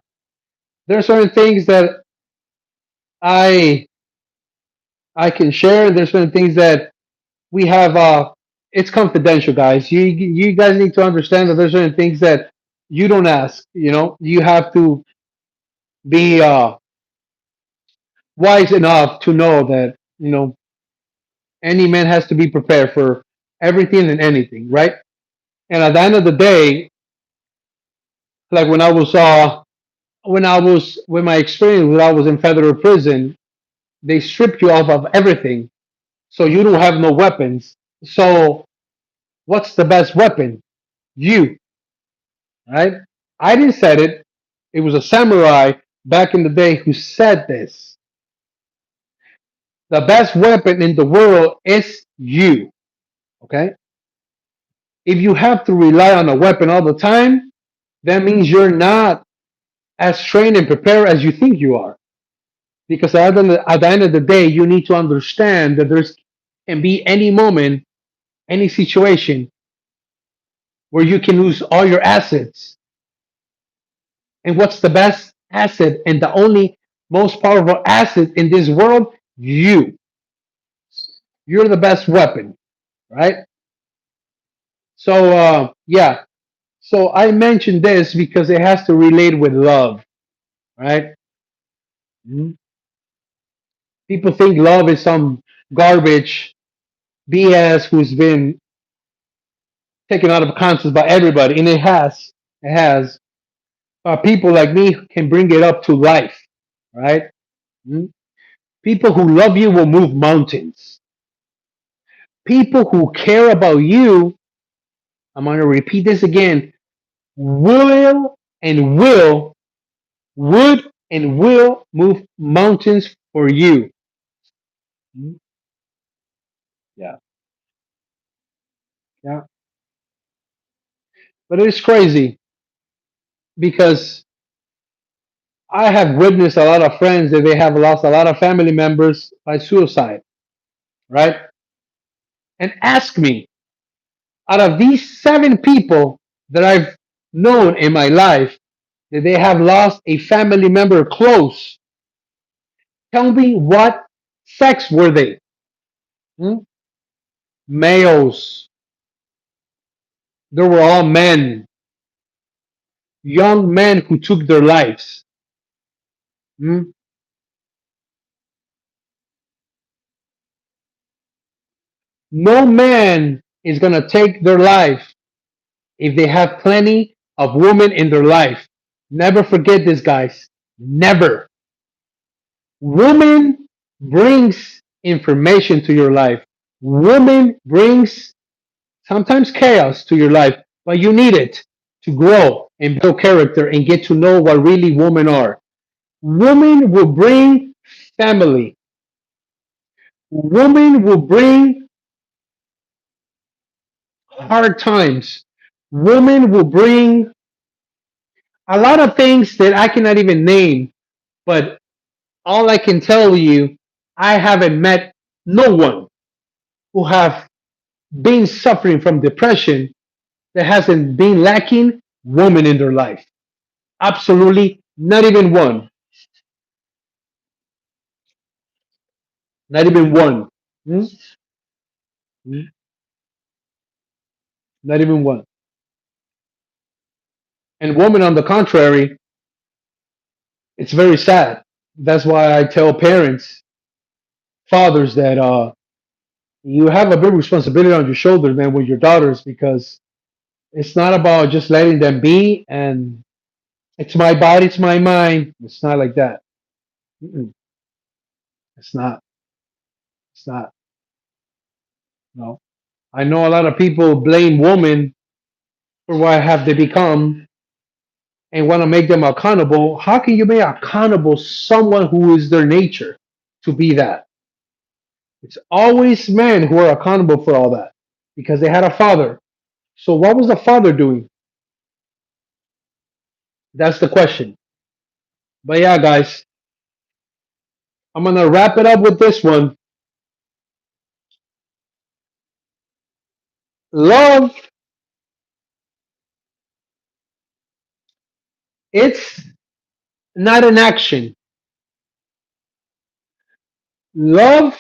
There are certain things that I I can share, and there's certain things that we have it's confidential, guys. You guys need to understand that there's certain things that you don't ask, you have to be wise enough to know that any man has to be prepared for everything and anything, right? And at the end of the day, Like when my experience when I was in federal prison, they strip you off of everything, so you don't have no weapons. So what's the best weapon? You, right? I didn't said it. It was a samurai back in the day who said this. The best weapon in the world is you. Okay? If you have to rely on a weapon all the time, that means you're not as trained and prepared as you think you are. Because at the end of the day, you need to understand that there's can be any moment, any situation where you can lose all your assets. And what's the best asset and the only most powerful asset in this world? You. You're the best weapon, right? So yeah. So I mentioned this because it has to relate with love, right? Mhm. People think love is some garbage BS who's been taken out of context by everybody, and it has. It has. People like me can bring it up to life, right? Mhm. People who love you will move mountains. People who care about you, I'm going to repeat this again, will and will, would and will move mountains for you. Mhm. Yeah, yeah. But it's crazy because I have witnessed a lot of friends that they have lost a lot of family members by suicide, right? And ask me, out of these 7 people that I've known in my life, that they have lost a family member close, tell me what sex were they? Hmm? Males. They were all men, young men who took their lives. Hmm? No man is going to take their life if they have plenty of women in their life. Never forget this, guys. Never. Woman brings information to your life. Woman brings sometimes chaos to your life, but you need it to grow and build character and get to know what really women are. Woman will bring family. Woman will bring hard times. Woman will bring a lot of things that I cannot even name, but all I can tell you, I haven't met no one who have been suffering from depression that hasn't been lacking woman in their life. Absolutely not even one. Not even one. Hmm? Hmm? Not even one. And woman, on the contrary, it's very sad. That's why I tell parents, fathers, that you have a big responsibility on your shoulders, man, with your daughters, because it's not about just letting them be and it's my body, it's my mind. It's not like that. Mm-mm. It's not. It's not. No. I know a lot of people blame women for what have they become and want to make them accountable. How can you make accountable someone who is their nature to be that? It's always men who are accountable for all that because they had a father. So what was the father doing? That's the question. But yeah, guys, I'm gonna wrap it up with this one. Love, it's not an action. Love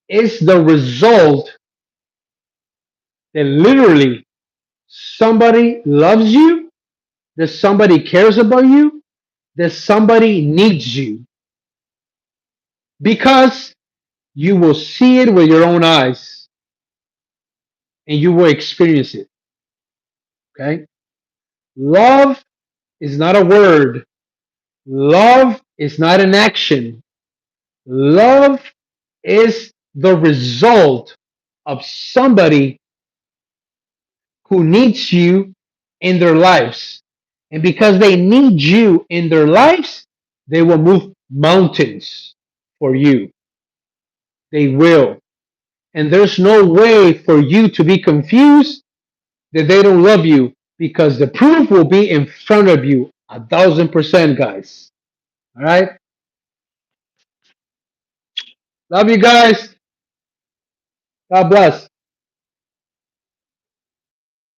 is the result that literally somebody loves you, that somebody cares about you, that somebody needs you. Because you will see it with your own eyes and you will experience it. Okay? Love is not a word. Love is not an action. Love is the result of somebody who needs you in their lives. And because they need you in their lives, they will move mountains for you. They will. And there's no way for you to be confused that they don't love you because the proof will be in front of you 1,000%, guys. All right. Love you guys. God bless.